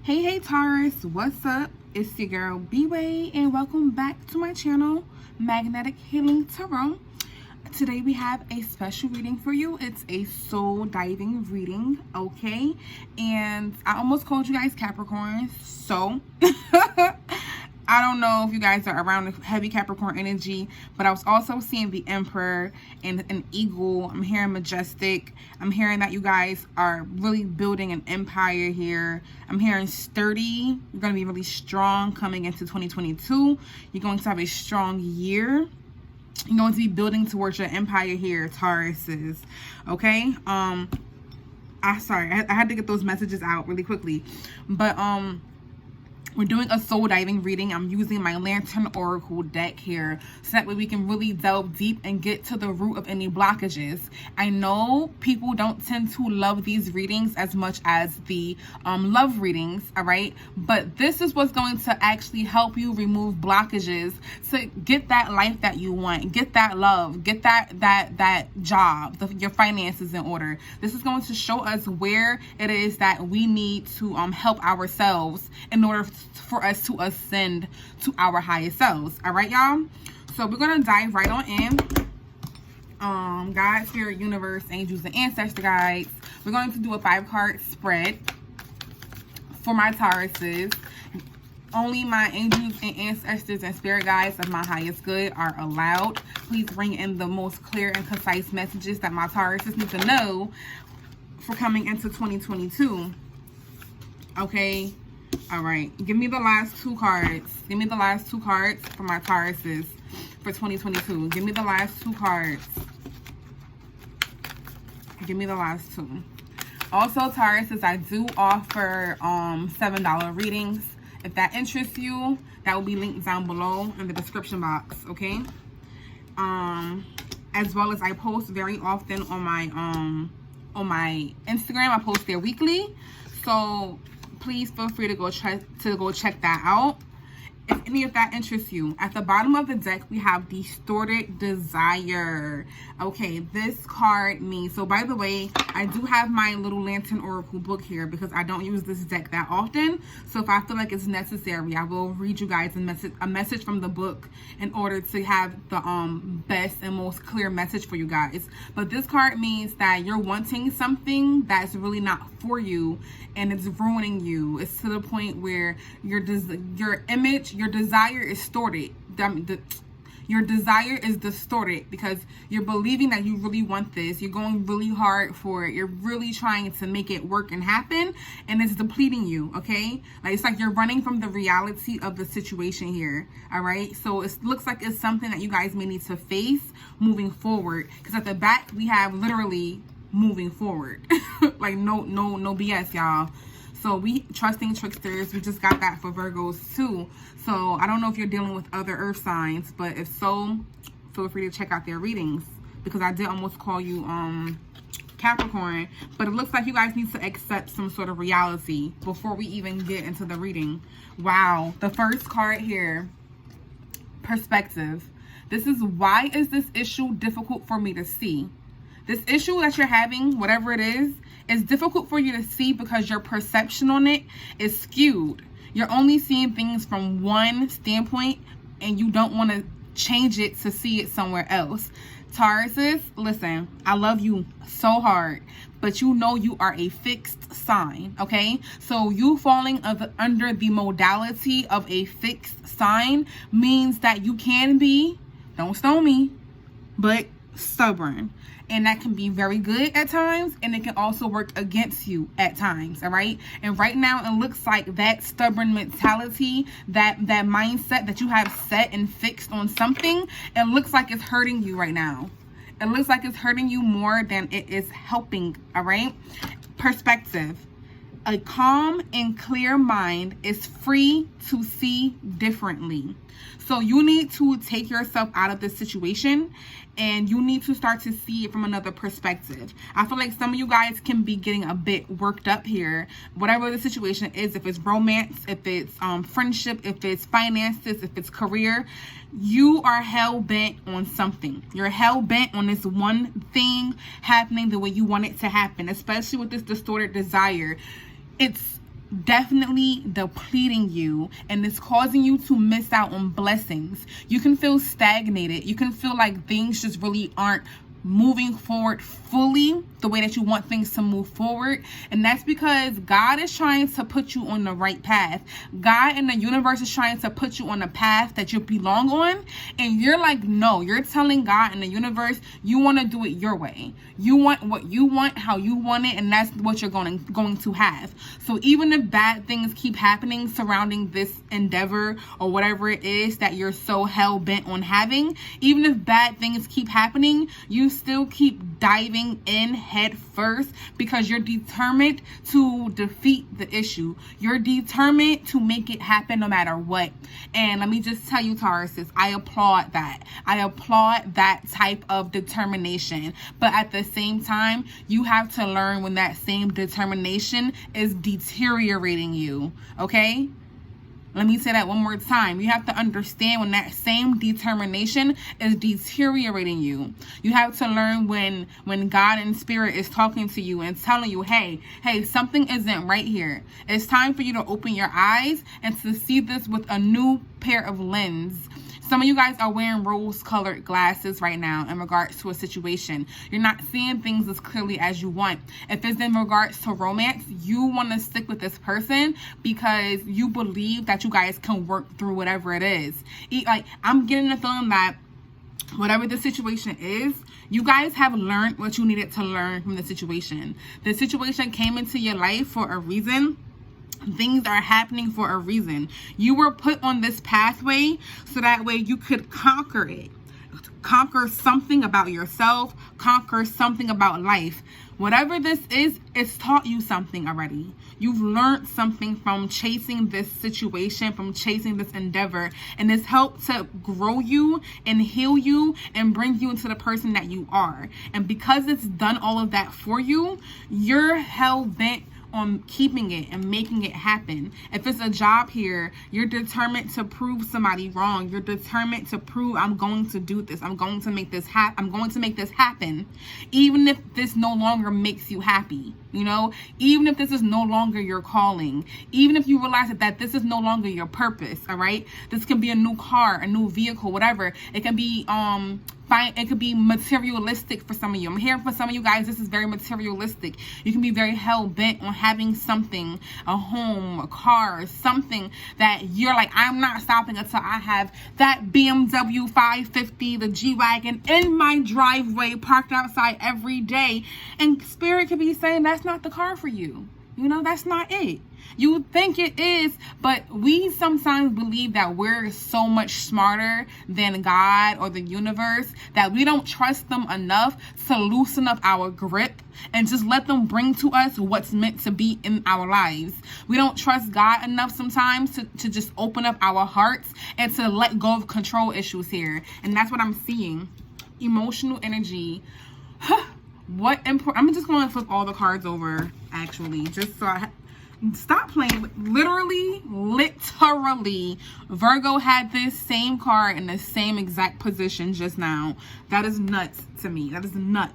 Hey Taurus, what's up? It's your girl B-Way and welcome back to my channel, Magnetic Healing Tarot. Today we have a special reading for you. It's a soul diving reading, okay? And I almost called you guys Capricorns, so I don't know if you guys are around the heavy Capricorn energy, but I was also seeing the Emperor and an eagle. I'm hearing majestic. I'm hearing that you guys are really building an empire here. I'm hearing sturdy. You're going to be really strong coming into 2022. You're going to have a strong year. You're going to be building towards your empire here, Tauruses. Okay? Sorry, I had to get those messages out really quickly. But, we're doing a soul diving reading. I'm using my Lantern Oracle deck here so that way we can really delve deep and get to the root of any blockages. I know people don't tend to love these readings as much as the love readings, all right? But this is what's going to actually help you remove blockages to get that life that you want, get that love, get that job, your finances in order. This is going to show us where it is that we need to help ourselves in order for us to ascend to our highest selves. All right, y'all? So we're going to dive right on in. God, Spirit, Universe, Angels, and Ancestor Guides. We're going to do a 5-card spread for my Tauruses. Only my angels and ancestors and spirit guides of my highest good are allowed. Please bring in the most clear and concise messages that my Tauruses need to know for coming into 2022. Okay? All right, give me the last 2 cards. Give me the last 2 cards for my Tauruses for 2022. Give me the last 2 cards. Give me the last 2. Also, Tauruses, I do offer $7 readings. If that interests you, that will be linked down below in the description box, okay? As well as I post very often on my Instagram. I post there weekly. So please feel free to go check that out if any of that interests you. At the bottom of the deck, we have Distorted Desire. Okay, this card means, so by the way, I do have my little Lantern Oracle book here because I don't use this deck that often. So if I feel like it's necessary, I will read you guys a message from the book in order to have the best and most clear message for you guys. But this card means that you're wanting something that's really not for you and it's ruining you. It's to the point where your desire is distorted. Your desire is distorted because you're believing that you really want this. You're going really hard for it. You're really trying to make it work and happen, and it's depleting you, okay? Like, it's like you're running from the reality of the situation here, all right? So it looks like it's something that you guys may need to face moving forward, because at the back, we have literally moving forward. Like, no BS, y'all. So we trusting tricksters. We just got that for Virgos too. So I don't know if you're dealing with other earth signs, but if so, feel free to check out their readings, because I did almost call you Capricorn, but it looks like you guys need to accept some sort of reality before we even get into the reading. Wow, the first card here, perspective. This is, why is this issue difficult for me to see? This issue that you're having, whatever it is difficult for you to see because your perception on it is skewed. You're only seeing things from one standpoint and you don't want to change it to see it somewhere else. Tauruses, listen, I love you so hard, but you know you are a fixed sign, okay? So you falling under the modality of a fixed sign means that you can be, don't stone me, but stubborn. And that can be very good at times, and it can also work against you at times, all right? And right now, it looks like that stubborn mentality, that mindset that you have set and fixed on something, it looks like it's hurting you right now. It looks like it's hurting you more than it is helping, all right? Perspective. A calm and clear mind is free to see differently. So you need to take yourself out of this situation and you need to start to see it from another perspective. I feel like some of you guys can be getting a bit worked up here. Whatever the situation is, if it's romance, if it's friendship, if it's finances, if it's career, you are hell-bent on something. You're hell-bent on this one thing happening the way you want it to happen, especially with this distorted desire. It's definitely depleting you, and it's causing you to miss out on blessings. You can feel stagnated. You can feel like things just really aren't moving forward fully the way that you want things to move forward. And that's because God is trying to put you on the right path. God and the universe is trying to put you on the path that you belong on, and you're like, no. You're telling God and the universe you want to do it your way. You want what you want, how you want it, and that's what you're going to have. So even if bad things keep happening surrounding this endeavor or whatever it is that you're so hell-bent on having, even if bad things keep happening, you still keep diving in head first because you're determined to defeat the issue. You're determined to make it happen no matter what. And let me just tell you, Tauruses, I applaud that. I applaud that type of determination. But at the same time, you have to learn when that same determination is deteriorating you. Okay? Let me say that one more time. You have to understand when that same determination is deteriorating you. You have to learn when God and Spirit is talking to you and telling you, hey, something isn't right here. It's time for you to open your eyes and to see this with a new pair of lens. Some of you guys are wearing rose-colored glasses right now in regards to a situation. You're not seeing things as clearly as you want. If it's in regards to romance, you want to stick with this person because you believe that you guys can work through whatever it is. Like, I'm getting the feeling that whatever the situation is, you guys have learned what you needed to learn from the situation. The situation came into your life for a reason. Things are happening for a reason. You were put on this pathway so that way you could conquer it. Conquer something about yourself. Conquer something about life. Whatever this is, it's taught you something already. You've learned something from chasing this situation, from chasing this endeavor. And it's helped to grow you and heal you and bring you into the person that you are. And because it's done all of that for you, you're hell-bent on keeping it and making it happen. If it's a job here, you're determined to prove somebody wrong. You're determined to prove, I'm going to do this. I'm going to make this happen. I'm going to make this happen. Even if this no longer makes you happy, you know, even if this is no longer your calling, even if you realize that this is no longer your purpose. All right. This can be a new car, a new vehicle, whatever. It can be, it could be materialistic for some of you. I'm hearing for some of you guys, this is very materialistic. You can be very hell-bent on having something, a home, a car, something that you're like, I'm not stopping until I have that BMW 550, the G-Wagon in my driveway, parked outside every day. And Spirit could be saying, that's not the car for you. You know, that's not it. You think it is, but we sometimes believe that we're so much smarter than God or the universe that we don't trust them enough to loosen up our grip and just let them bring to us what's meant to be in our lives. We don't trust God enough sometimes to just open up our hearts and to let go of control issues here. And that's what I'm seeing. Emotional energy. I'm just going to flip all the cards over, actually, just so stop playing. Literally, Virgo had this same card in the same exact position just now. That is nuts to me. That is nuts.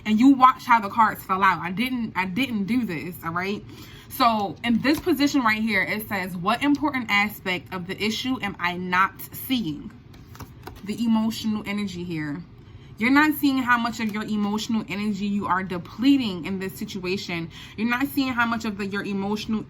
And you watch how the cards fell out. I didn't do this, all right? So in this position right here, it says, what important aspect of the issue am I not seeing? The emotional energy here. You're not seeing how much of your emotional energy you are depleting in this situation. You're not seeing how much of your emotional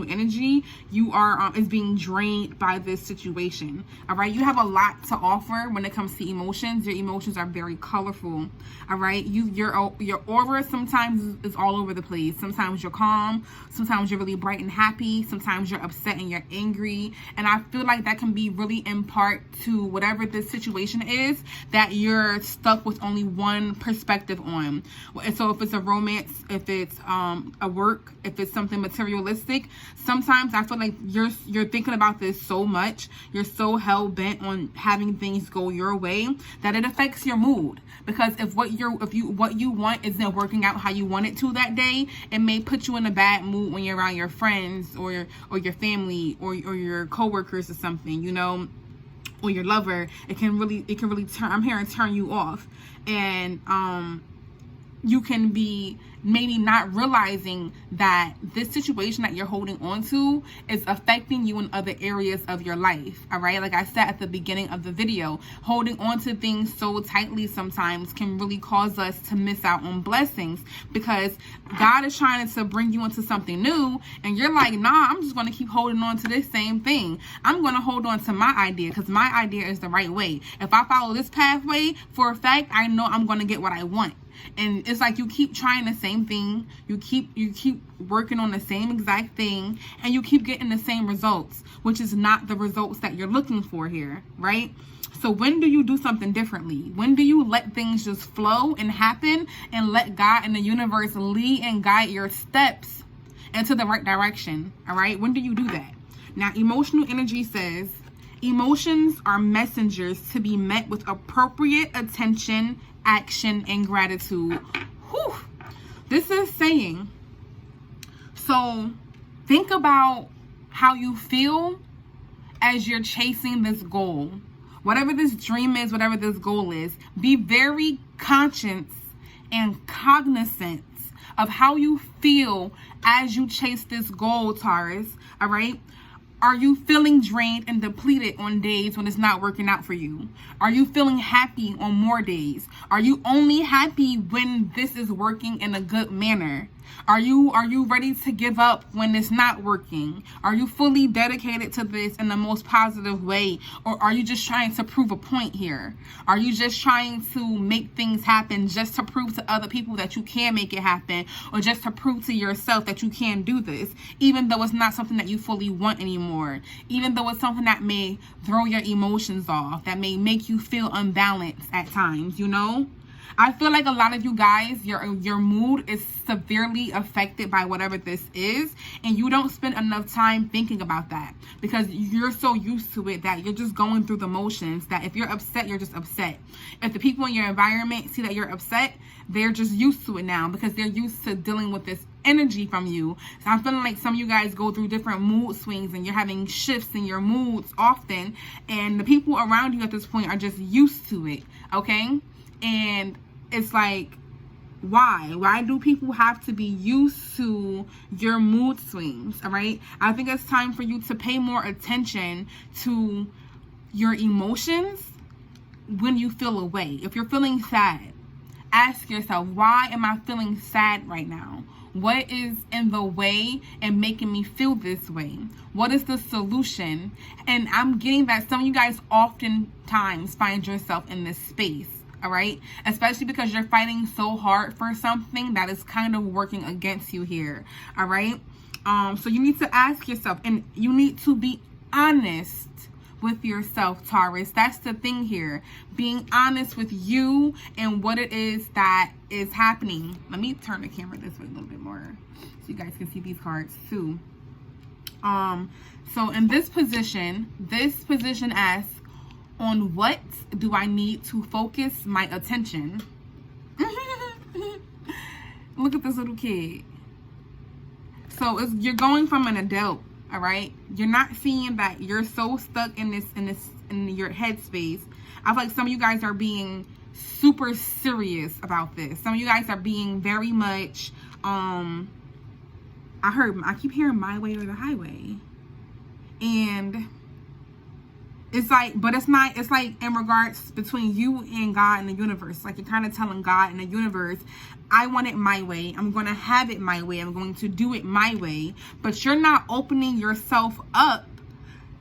energy you are is being drained by this situation. All right, you have a lot to offer when it comes to emotions. Your emotions are very colorful. All right, your aura sometimes is all over the place. Sometimes you're calm. Sometimes you're really bright and happy. Sometimes you're upset and you're angry. And I feel like that can be really in part to whatever this situation is that you're stuck with only one perspective on. So if it's a romance, if it's a work, if it's something materialistic, sometimes I feel like you're thinking about this so much, you're so hell-bent on having things go your way that it affects your mood. Because if what you want isn't working out how you want it to that day, it may put you in a bad mood when you're around your friends or your family or your coworkers or something, you know, or your lover. It can really turn you off. And you can be maybe not realizing that this situation that you're holding on to is affecting you in other areas of your life. All right, like I said at the beginning of the video, holding on to things so tightly sometimes can really cause us to miss out on blessings, because God is trying to bring you into something new and you're like, nah, I'm just going to keep holding on to this same thing. I'm going to hold on to my idea because my idea is the right way. If I follow this pathway, for a fact, I know I'm going to get what I want. And it's like you keep trying the same thing, you keep working on the same exact thing, and you keep getting the same results, which is not the results that you're looking for here, right? So when do you do something differently? When do you let things just flow and happen and let God and the universe lead and guide your steps into the right direction? All right, when do you do that? Now, emotional energy says emotions are messengers to be met with appropriate attention, action, and gratitude. Whew. This is saying, so think about how you feel as you're chasing this goal. Whatever this dream is, whatever this goal is, be very conscious and cognizant of how you feel as you chase this goal, Taurus. All right? Are you feeling drained and depleted on days when it's not working out for you? Are you feeling happy on more days? Are you only happy when this is working in a good manner? Are you ready to give up when it's not working? Are you fully dedicated to this in the most positive way? Or are you just trying to prove a point here? Are you just trying to make things happen just to prove to other people that you can make it happen? Or just to prove to yourself that you can do this, even though it's not something that you fully want anymore? Even though it's something that may throw your emotions off, that may make you feel unbalanced at times, you know? I feel like a lot of you guys, your mood is severely affected by whatever this is, and you don't spend enough time thinking about that because you're so used to it that you're just going through the motions, that if you're upset, you're just upset. If the people in your environment see that you're upset, they're just used to it now because they're used to dealing with this energy from you. So I'm feeling like some of you guys go through different mood swings and you're having shifts in your moods often, and the people around you at this point are just used to it, okay? And it's like, why do people have to be used to your mood swings? All right, I think it's time for you to pay more attention to your emotions when you feel a way. If you're feeling sad, ask yourself, why am I feeling sad right now? What is in the way and making me feel this way? What is the solution? And I'm getting that some of you guys oftentimes find yourself in this space. All right, especially because you're fighting so hard for something that is kind of working against you here. All right, so you need to ask yourself, and you need to be honest with yourself, Taurus. That's the thing here, being honest with you and what it is that is happening. Let me turn the camera this way a little bit more so you guys can see these cards too. So in this position asks, on what do I need to focus my attention? Look at this little kid. So you're going from an adult, all right? You're not seeing that you're so stuck in your headspace. I feel like some of you guys are being super serious about this. Some of you guys are being very much I keep hearing my way or the highway. And it's like, but it's not, it's like in regards between you and God and the universe. Like you're kind of telling God and the universe, I want it my way. I'm going to have it my way. I'm going to do it my way. But you're not opening yourself up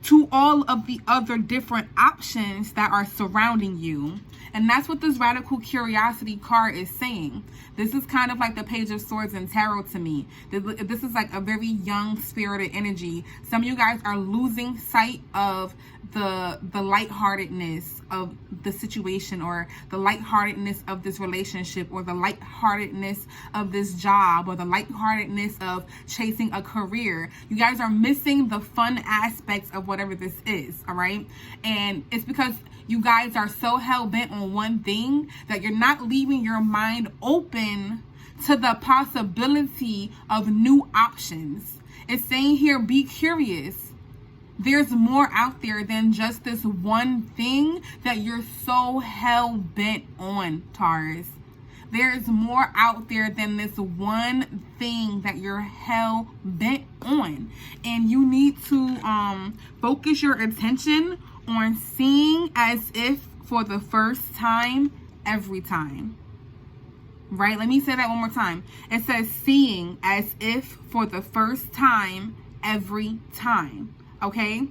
to all of the other different options that are surrounding you. And that's what this radical curiosity card is saying. This is kind of like the Page of Swords in tarot to me. This is like a very young spirited energy. Some of you guys are losing sight of the lightheartedness of the situation, or the lightheartedness of this relationship, or the lightheartedness of this job, or the lightheartedness of chasing a career. You guys are missing the fun aspects of whatever this is, all right? And it's because you guys are so hell-bent on one thing that you're not leaving your mind open to the possibility of new options. It's saying here, be curious. There's more out there than just this one thing that you're so hell-bent on, Taurus. There's more out there than this one thing that you're hell bent on. And you need to focus your attention on seeing as if for the first time every time. Right? Let me say that one more time. It says seeing as if for the first time every time. Okay?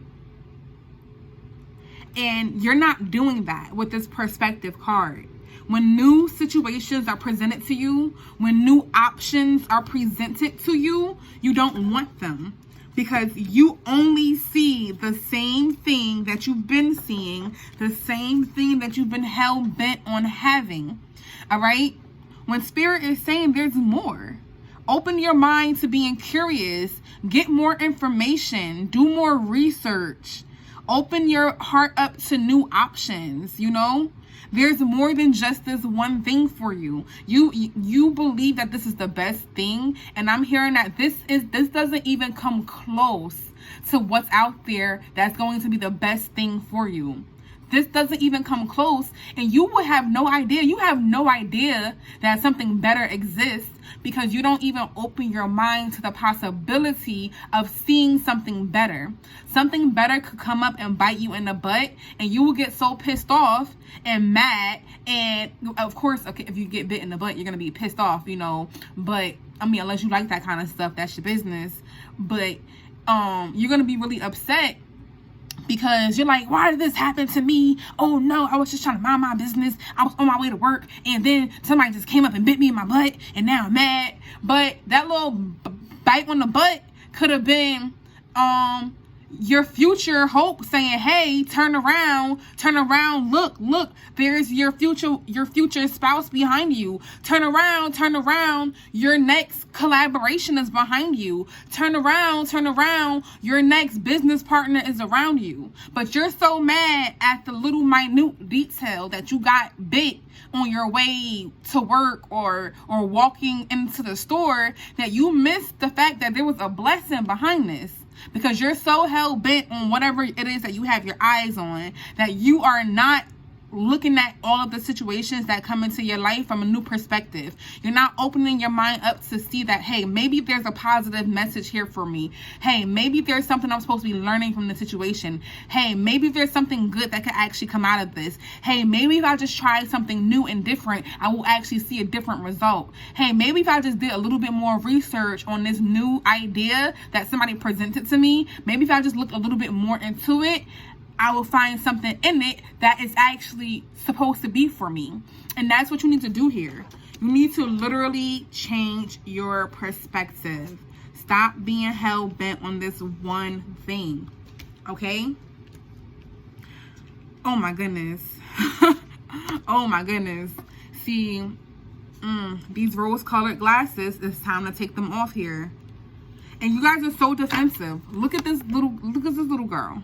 And you're not doing that with this perspective card. When new situations are presented to you, when new options are presented to you, you don't want them. Because you only see the same thing that you've been seeing, the same thing that you've been hell-bent on having. All right? When Spirit is saying there's more, open your mind to being curious, get more information, do more research, open your heart up to new options, you know? There's more than just this one thing for you. You believe that this is the best thing, and I'm hearing that this doesn't even come close to what's out there that's going to be the best thing for you. This doesn't even come close, and you will have no idea. You have no idea that something better exists because you don't even open your mind to the possibility of seeing something better. Something better could come up and bite you in the butt, and you will get so pissed off and mad. And of course, okay, if you get bit in the butt, you're gonna be pissed off, you know. But I mean, unless you like that kind of stuff, that's your business. But you're gonna be really upset. Because you're like, why did this happen to me? Oh no, I was just trying to mind my business. I was on my way to work, and then somebody just came up and bit me in my butt, and now I'm mad. But that little bite on the butt could have been your future hope saying, hey, turn around, look, there's your future spouse behind you. Turn around, your next collaboration is behind you. Turn around, your next business partner is around you. But you're so mad at the little minute detail that you got bit on your way to work or walking into the store that you missed the fact that there was a blessing behind this. Because you're so hell-bent on whatever it is that you have your eyes on that you are not looking at all of the situations that come into your life from a new perspective. You're not opening your mind up to see that, hey, maybe there's a positive message here for me. Hey, maybe there's something I'm supposed to be learning from the situation. Hey, maybe there's something good that could actually come out of this. Hey, maybe if I just try something new and different, I will actually see a different result. Hey, maybe if I just did a little bit more research on this new idea that somebody presented to me, maybe if I just look a little bit more into it, I will find something in it that is actually supposed to be for me. And that's what you need to do here. You need to literally change your perspective. Stop being hell-bent on this one thing. Okay? Oh my goodness. Oh my goodness. See, these rose-colored glasses, it's time to take them off here. And you guys are so defensive. Look at this little girl.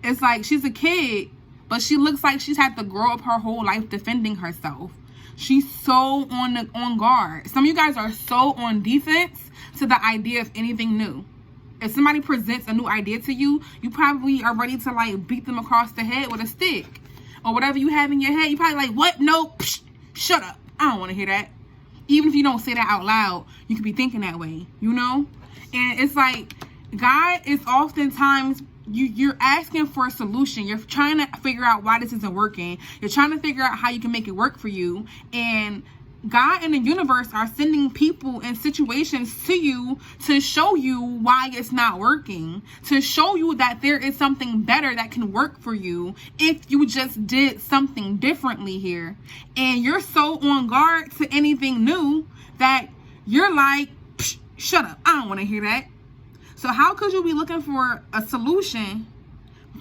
It's like she's a kid, but she looks like she's had to grow up her whole life defending herself. She's so on guard. Some of you guys are so on defense to the idea of anything new. If somebody presents a new idea to you, you probably are ready to like beat them across the head with a stick. Or whatever you have in your head. You probably like, what? No, psh, shut up. I don't want to hear that. Even if you don't say that out loud, you could be thinking that way, you know? And it's like, God is oftentimes... You're asking for a solution. You're trying to figure out why this isn't working. You're trying to figure out how you can make it work for you. And God and the universe are sending people and situations to you to show you why it's not working. To show you that there is something better that can work for you if you just did something differently here. And you're so on guard to anything new that you're like, shut up. I don't want to hear that. So how could you be looking for a solution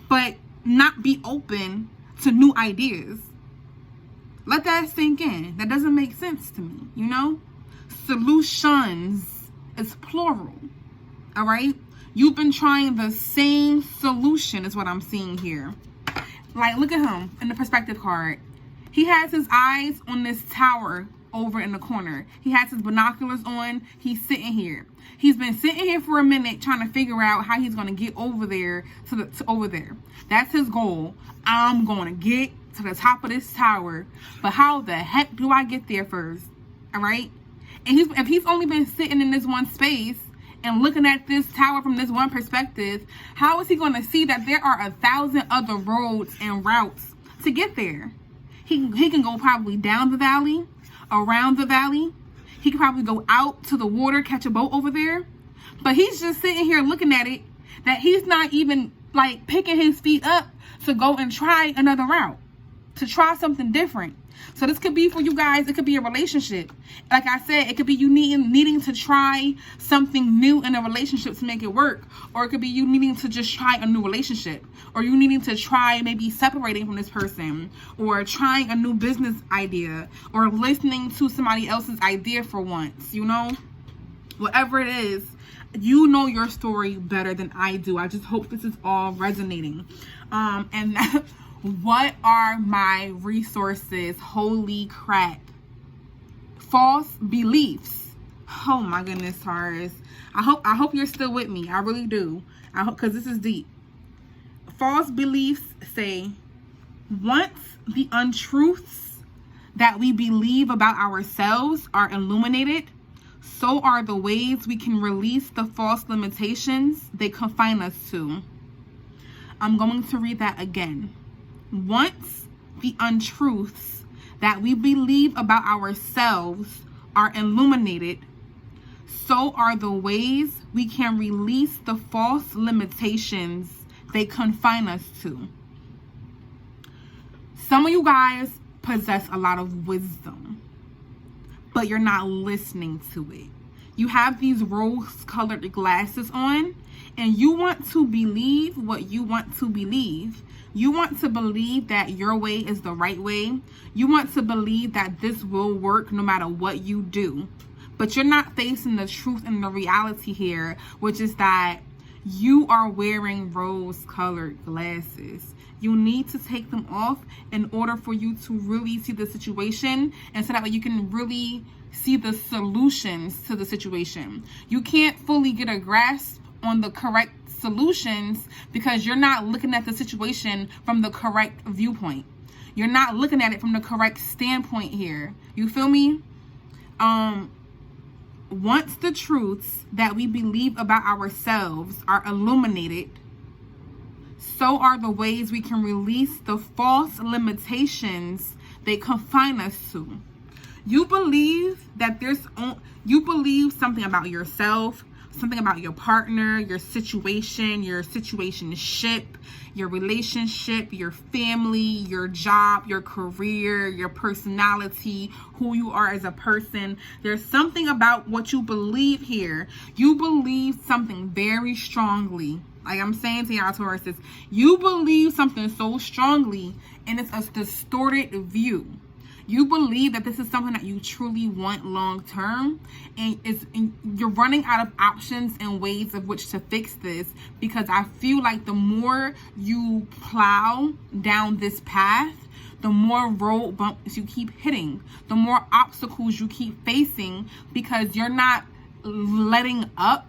but not be open to new ideas? Let that sink in. That doesn't make sense to me, you know? Solutions is plural, all right? You've been trying the same solution is what I'm seeing here. Like, look at him in the perspective card. He has his eyes on this tower over in the corner. He has his binoculars on. He's sitting here. He's been sitting here for a minute trying to figure out how he's going to get over there to over there. That's his goal. I'm going to get to the top of this tower, but how the heck do I get there first? All right? And if he's only been sitting in this one space and looking at this tower from this one perspective, how is he going to see that there are 1,000 other roads and routes to get there? He can go probably down the valley, around the valley. He can probably go out to the water, catch a boat over there. But he's just sitting here looking at it, that he's not even like picking his feet up to go and try another route, to try something different. So this could be for you guys. It could be a relationship. Like I said, it could be you needing to try something new in a relationship to make it work. Or it could be you needing to just try a new relationship. Or you needing to try maybe separating from this person. Or trying a new business idea. Or listening to somebody else's idea for once. You know? Whatever it is, you know your story better than I do. I just hope this is all resonating. And what are my resources? Holy crap. False beliefs. Oh my goodness, Taurus. I hope you're still with me. I really do. I hope, because this is deep. False beliefs say, once the untruths that we believe about ourselves are illuminated, so are the ways we can release the false limitations they confine us to. I'm going to read that again. Once the untruths that we believe about ourselves are illuminated, so are the ways we can release the false limitations they confine us to. Some of you guys possess a lot of wisdom, but you're not listening to it. You have these rose-colored glasses on, and you want to believe what you want to believe. You want to believe that your way is the right way. You want to believe that this will work no matter what you do. But you're not facing the truth and the reality here, which is that you are wearing rose-colored glasses. You need to take them off in order for you to really see the situation, and so that way you can really see the solutions to the situation. You can't fully get a grasp on the correct solutions because you're not looking at the situation from the correct viewpoint. You're not looking at it from the correct standpoint here. You feel me? Once the truths that we believe about ourselves are illuminated, so are the ways we can release the false limitations they confine us to. You believe that you believe something about yourself, something about your partner, your situation, your situationship, your relationship, your family, your job, your career, your personality, who you are as a person. There's something about what you believe here. You believe something very strongly. Like I'm saying to y'all, Tauruses, you believe something so strongly, and it's a distorted view. You believe that this is something that you truly want long term, and you're running out of options and ways of which to fix this, because I feel like the more you plow down this path, the more road bumps you keep hitting, the more obstacles you keep facing, because you're not letting up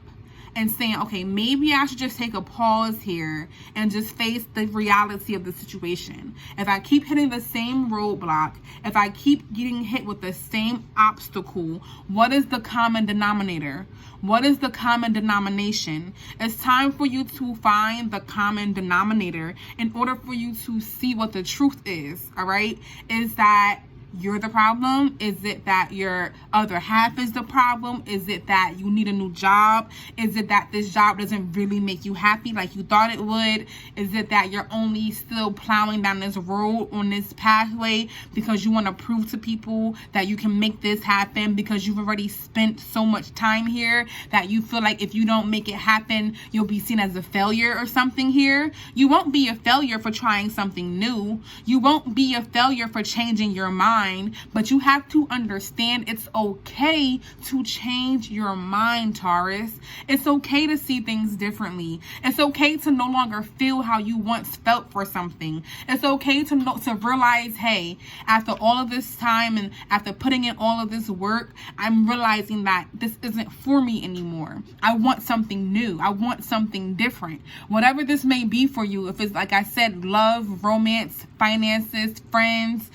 and saying, okay, maybe I should just take a pause here and just face the reality of the situation. If I keep hitting the same roadblock, if I keep getting hit with the same obstacle, what is the common denominator? What is the common denomination? It's time for you to find the common denominator in order for you to see what the truth is, all right? Is that you're the problem? Is it that your other half is the problem? Is it that you need a new job? Is it that this job doesn't really make you happy like you thought it would? Is it that you're only still plowing down this road on this pathway because you want to prove to people that you can make this happen, because you've already spent so much time here that you feel like if you don't make it happen, you'll be seen as a failure or something here? You won't be a failure for trying something new. You won't be a failure for changing your mind. mind, but you have to understand it's okay to change your mind, Taurus. It's okay to see things differently. It's okay to no longer feel how you once felt for something. It's okay to realize, hey, after all of this time and after putting in all of this work, I'm realizing that this isn't for me anymore. I want something new. I want something different. Whatever this may be for you, if it's, like I said, love, romance, finances, friends,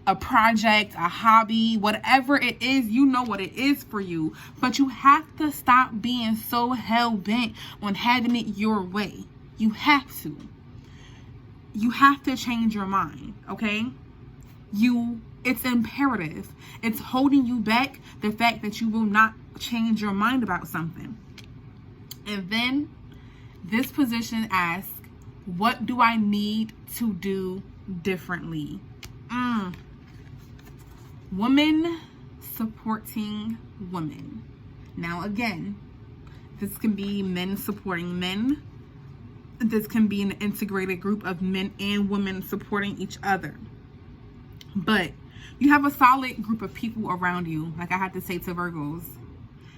a project, a hobby, whatever it is, you know what it is for you. But you have to stop being so hell-bent on having it your way. You have to. You have to change your mind, okay? It's imperative. It's holding you back, the fact that you will not change your mind about something. And then this position asks, what do I need to do differently? Women supporting women. Now again, this can be men supporting men. This can be an integrated group of men and women supporting each other. But you have a solid group of people around you, like I had to say to Virgos.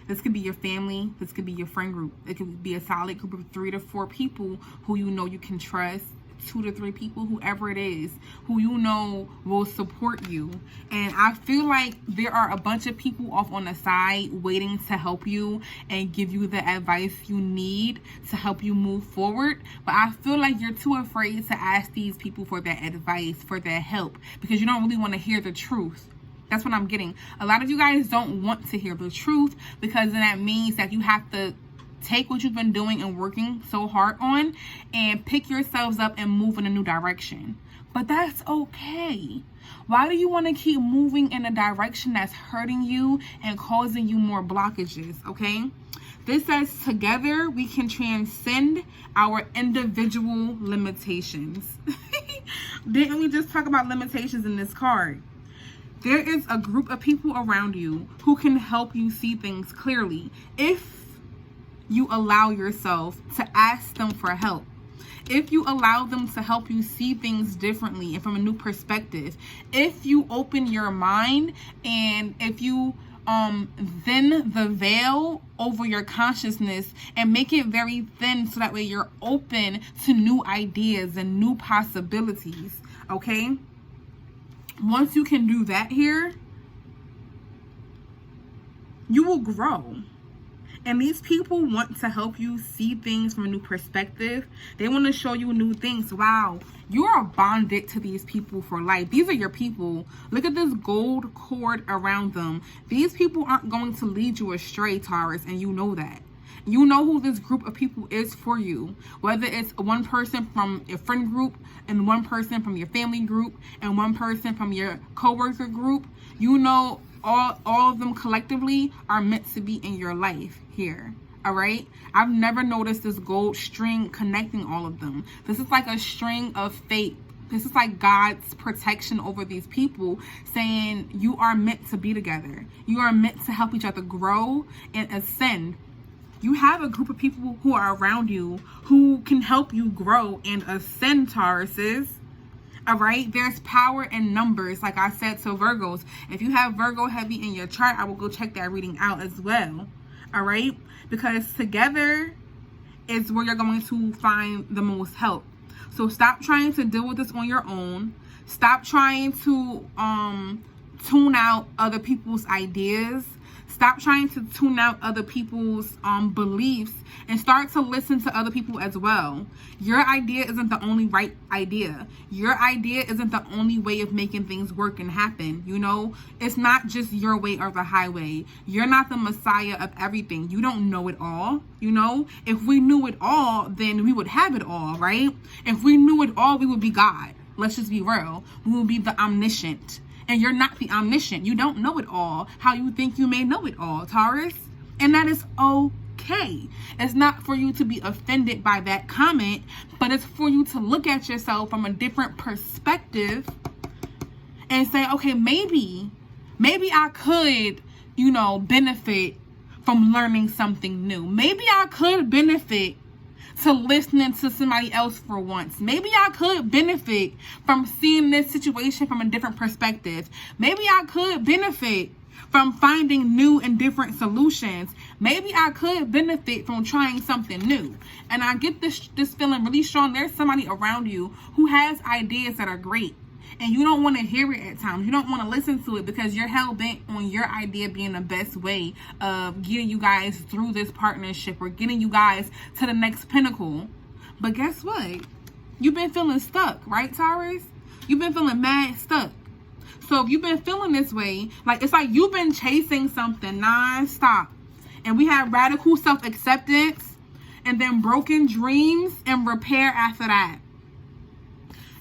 This could be your family. This could be your friend group. It could be a solid group of 3 to 4 people who you know you can trust. 2 to 3 people, whoever it is, who you know will support you. And I feel like there are a bunch of people off on the side waiting to help you and give you the advice you need to help you move forward. But I feel like you're too afraid to ask these people for their advice, for their help, because you don't really want to hear the truth. That's what I'm getting. A lot of you guys don't want to hear the truth, because then that means that you have to take what you've been doing and working so hard on and pick yourselves up and move in a new direction. But that's okay. Why do you want to keep moving in a direction that's hurting you and causing you more blockages, okay? This says, together we can transcend our individual limitations. Didn't we just talk about limitations in this card? There is a group of people around you who can help you see things clearly if you allow yourself to ask them for help. If you allow them to help you see things differently and from a new perspective. If you open your mind and if you thin the veil over your consciousness and make it very thin, so that way you're open to new ideas and new possibilities, okay? Once you can do that here, you will grow. And these people want to help you see things from a new perspective. They want to show you new things. Wow, you are bonded to these people for life. These are your people. Look at this gold cord around them. These people aren't going to lead you astray, Taurus, and you know that. You know who this group of people is for you. Whether it's one person from your friend group and one person from your family group and one person from your coworker group, you know all of them collectively are meant to be in your life here. All right, I've never noticed this gold string connecting all of them. This is like a string of fate. This is like God's protection over these people, saying you are meant to be together. You are meant to help each other grow and ascend. You have a group of people who are around you who can help you grow and ascend, Tauruses. All right, there's power in numbers, like I said to Virgos. If you have Virgo heavy in your chart, I will go check that reading out as well. All right, because together is where you're going to find the most help. So stop trying to deal with this on your own. Stop trying to tune out other people's ideas. Stop trying to tune out other people's beliefs and start to listen to other people as well. Your idea isn't the only right idea. Your idea isn't the only way of making things work and happen. You know, it's not just your way or the highway. You're not the messiah of everything. You don't know it all. You know, if we knew it all, then we would have it all, right? If we knew it all, we would be God. Let's just be real. We would be the omniscient. And you're not the omniscient. You don't know it all how you think you may know it all, Taurus. And that is okay. It's not for you to be offended by that comment, but it's for you to look at yourself from a different perspective and say, okay, maybe I could, you know, benefit from learning something new. Maybe I could benefit to listening to somebody else for once. Maybe I could benefit from seeing this situation from a different perspective. Maybe I could benefit from finding new and different solutions. Maybe I could benefit from trying something new. And I get this feeling really strong. There's somebody around you who has ideas that are great. And you don't want to hear it at times. You don't want to listen to it because you're hell-bent on your idea being the best way of getting you guys through this partnership or getting you guys to the next pinnacle. But guess what? You've been feeling stuck, right, Taurus? You've been feeling mad stuck. So if you've been feeling this way, like it's like you've been chasing something non-stop. And we have radical self-acceptance and then broken dreams and repair after that.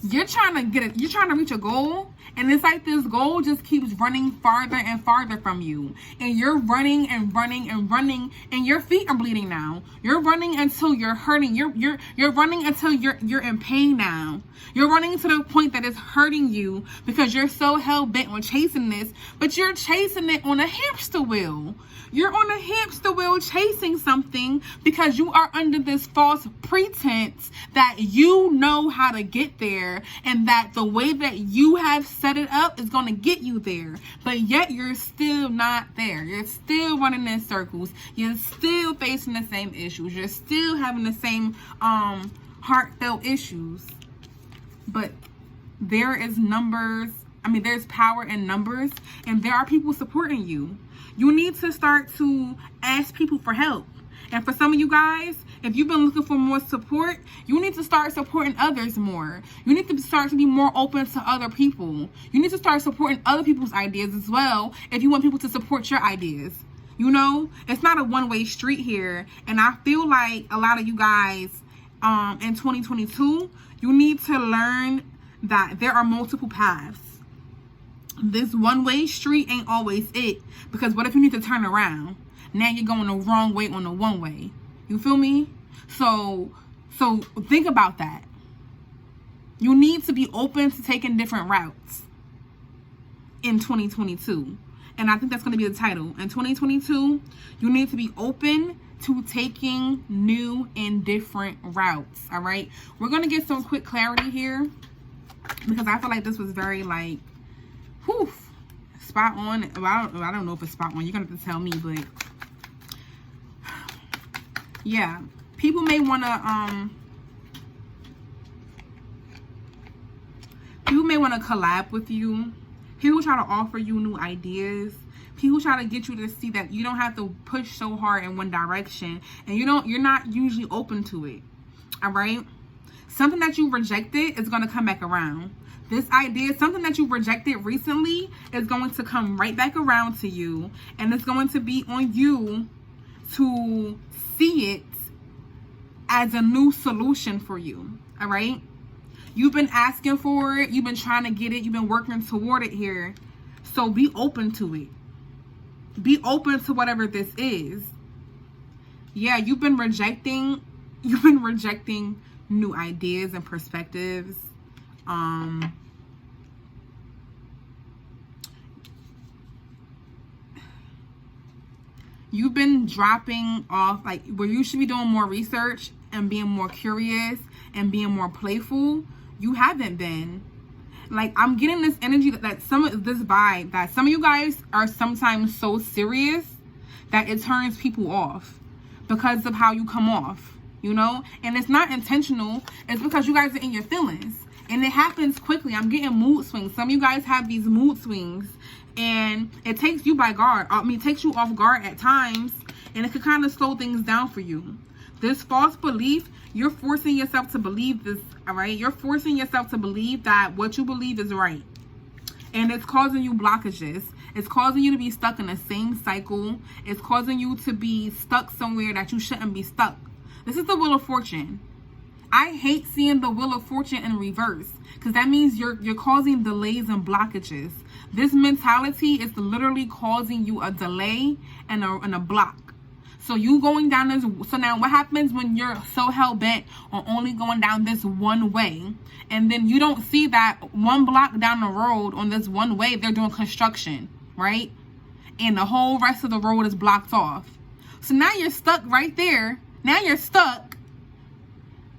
You're trying to get it. You're trying to reach a goal, and it's like this goal just keeps running farther and farther from you. And you're running and running and running, and your feet are bleeding now. You're running until you're hurting. You're running until you're in pain now. You're running to the point that it's hurting you because you're so hell bent on chasing this, but you're chasing it on a hamster wheel. You're on a hamster wheel chasing something because you are under this false pretense that you know how to get there and that the way that you have set it up is going to get you there. But yet you're still not there. You're still running in circles. You're still facing the same issues. You're still having the same heartfelt issues. But there is numbers. I mean, there's power in numbers, and there are people supporting you. You need to start to ask people for help. And for some of you guys, if you've been looking for more support, you need to start supporting others more. You need to start to be more open to other people. You need to start supporting other people's ideas as well if you want people to support your ideas. You know, it's not a one-way street here. And I feel like a lot of you guys in 2022, you need to learn that there are multiple paths. This one-way street ain't always it, because what if you need to turn around? Now you're going the wrong way on the one-way. You feel me? So think about that. You need to be open to taking different routes in 2022. And I think that's going to be the title. In 2022, you need to be open to taking new and different routes. All right? We're going to get some quick clarity here because I feel like this was very like whew, spot on. Well, I don't know if it's spot on. You're going to have to tell me, but yeah, people may want to collab with you. People try to offer you new ideas. People try to get you to see that you don't have to push so hard in one direction, and you're not usually open to it. All right? Something that you rejected is going to come back around. This idea, something that you rejected recently, is going to come right back around to you, and it's going to be on you to see it as a new solution for you. All right? You've been asking for it. You've been trying to get it. You've been working toward it here. So be open to it. Be open to whatever this is. Yeah, you've been rejecting new ideas and perspectives. You've been dropping off, like, where you should be doing more research and being more curious and being more playful. You haven't been. Like, I'm getting this energy that some of this vibe that some of you guys are sometimes so serious that it turns people off because of how you come off, you know? And it's not intentional. It's because you guys are in your feelings. And it happens quickly. I'm getting mood swings. Some of you guys have these mood swings, and it takes you by guard. I mean, it takes you off guard at times, and it can kind of slow things down for you. This false belief, you're forcing yourself to believe this, all right? You're forcing yourself to believe that what you believe is right. And it's causing you blockages. It's causing you to be stuck in the same cycle. It's causing you to be stuck somewhere that you shouldn't be stuck. This is the Wheel of Fortune. I hate seeing the Wheel of Fortune in reverse, because that means you're causing delays and blockages. This mentality is literally causing you a delay and a block. So you going down this. So now what happens when you're so hell-bent on only going down this one way, and then you don't see that one block down the road on this one way, they're doing construction, right? And the whole rest of the road is blocked off. So now you're stuck right there. Now you're stuck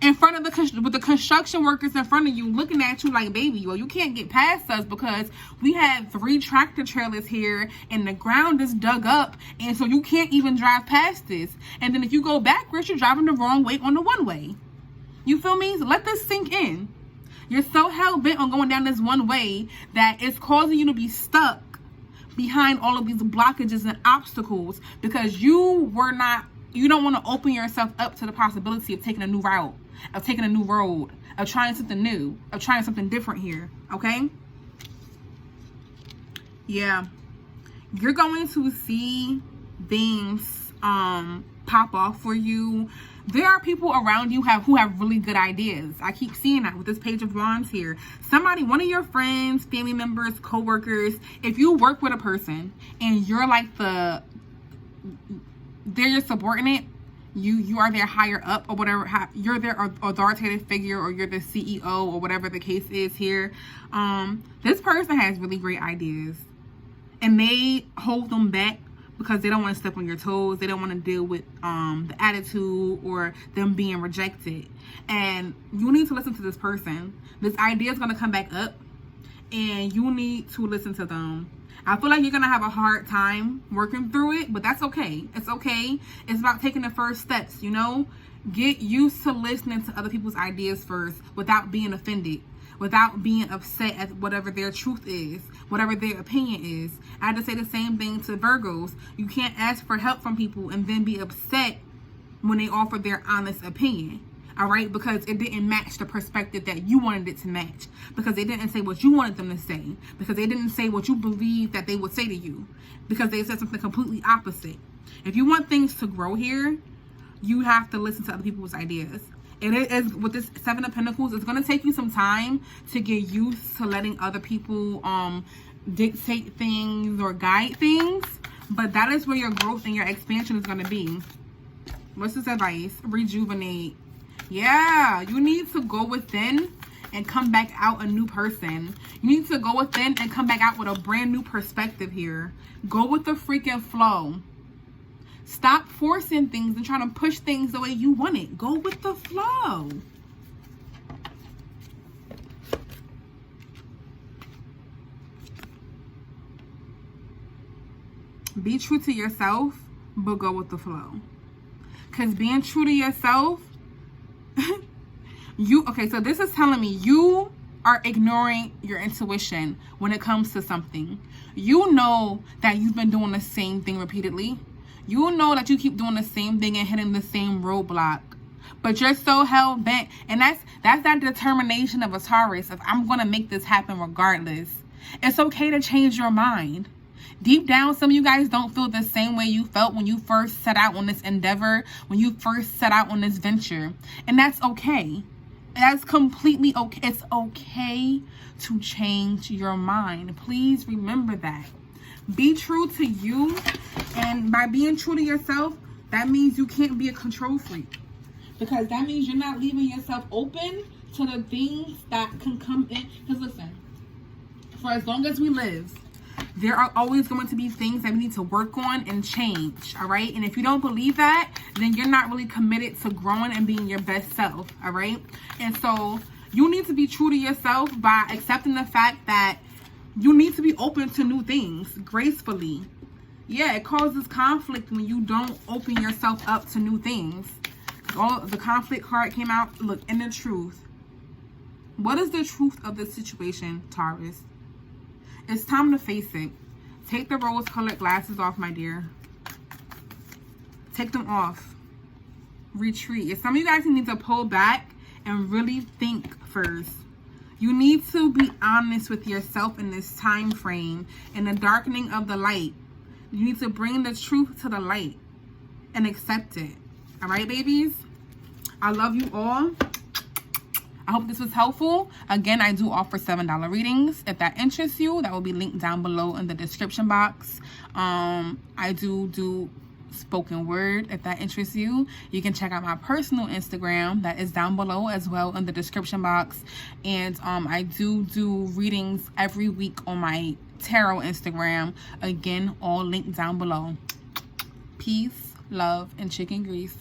in front of with the construction workers in front of you looking at you like, baby, well, you can't get past us because we have 3 tractor trailers here and the ground is dug up, and so you can't even drive past this. And then if you go backwards, you're driving the wrong way on the one way. You feel me? So let this sink in. You're so hell-bent on going down this one way that it's causing you to be stuck behind all of these blockages and obstacles because you don't want to open yourself up to the possibility of taking a new route, of taking a new road, of trying something new, of trying something different here, okay? Yeah. You're going to see things pop off for you. There are people around you who have really good ideas. I keep seeing that with this Page of Wands here. Somebody, one of your friends, family members, co-workers, if you work with a person and you're like they're your subordinate, you are their higher up or whatever, you're their authoritative figure or you're the CEO or whatever the case is here, this person has really great ideas and they hold them back because they don't want to step on your toes. They don't want to deal with the attitude or them being rejected. And you need to listen to this person. This idea is going to come back up and you need to listen to them. I feel like you're going to have a hard time working through it, but that's okay. It's okay. It's about taking the first steps, you know? Get used to listening to other people's ideas first without being offended, without being upset at whatever their truth is, whatever their opinion is. I had to say the same thing to Virgos. You can't ask for help from people and then be upset when they offer their honest opinion. All right, because it didn't match the perspective that you wanted it to match, because they didn't say what you wanted them to say, because they didn't say what you believed that they would say to you, because they said something completely opposite. If you want things to grow here, you have to listen to other people's ideas. It is with this 7 of Pentacles, it's going to take you some time to get used to letting other people dictate things or guide things, but that is where your growth and your expansion is going to be. What's this advice? Rejuvenate. Yeah, you need to go within and come back out a new person. You need to go within and come back out with a brand new perspective here. Go with the freaking flow. Stop forcing things and trying to push things the way you want it. Go with the flow. Be true to yourself, but go with the flow. Because being true to yourself, okay, so this is telling me you are ignoring your intuition when it comes to something. You know that you've been doing the same thing repeatedly. You know that you keep doing the same thing and hitting the same roadblock. But you're so hell-bent. And that's that determination of a Taurus. If I'm going to make this happen regardless. It's okay to change your mind. Deep down, some of you guys don't feel the same way you felt when you first set out on this endeavor, when you first set out on this venture. And that's okay. That's completely okay. It's okay to change your mind. Please remember that. Be true to you. And by being true to yourself, that means you can't be a control freak. Because that means you're not leaving yourself open to the things that can come in. Because listen, for as long as we live, there are always going to be things that we need to work on and change, all right? And if you don't believe that, then you're not really committed to growing and being your best self, all right? And so you need to be true to yourself by accepting the fact that you need to be open to new things gracefully. Yeah, it causes conflict when you don't open yourself up to new things. The conflict card came out. Look, and the truth. What is the truth of the situation, Taurus? It's time to face it. Take the rose-colored glasses off, my dear. Take them off. Retreat. If some of you guys need to pull back and really think first. You need to be honest with yourself in this time frame. In the darkening of the light. You need to bring the truth to the light and accept it. All right, babies? I love you all. I hope this was helpful. Again, I do offer $7 readings. If that interests you, that will be linked down below in the description box. I do spoken word. If that interests you, you can check out my personal Instagram that is down below as well in the description box. And I do readings every week on my tarot Instagram. Again, all linked down below. Peace, love, and chicken grease.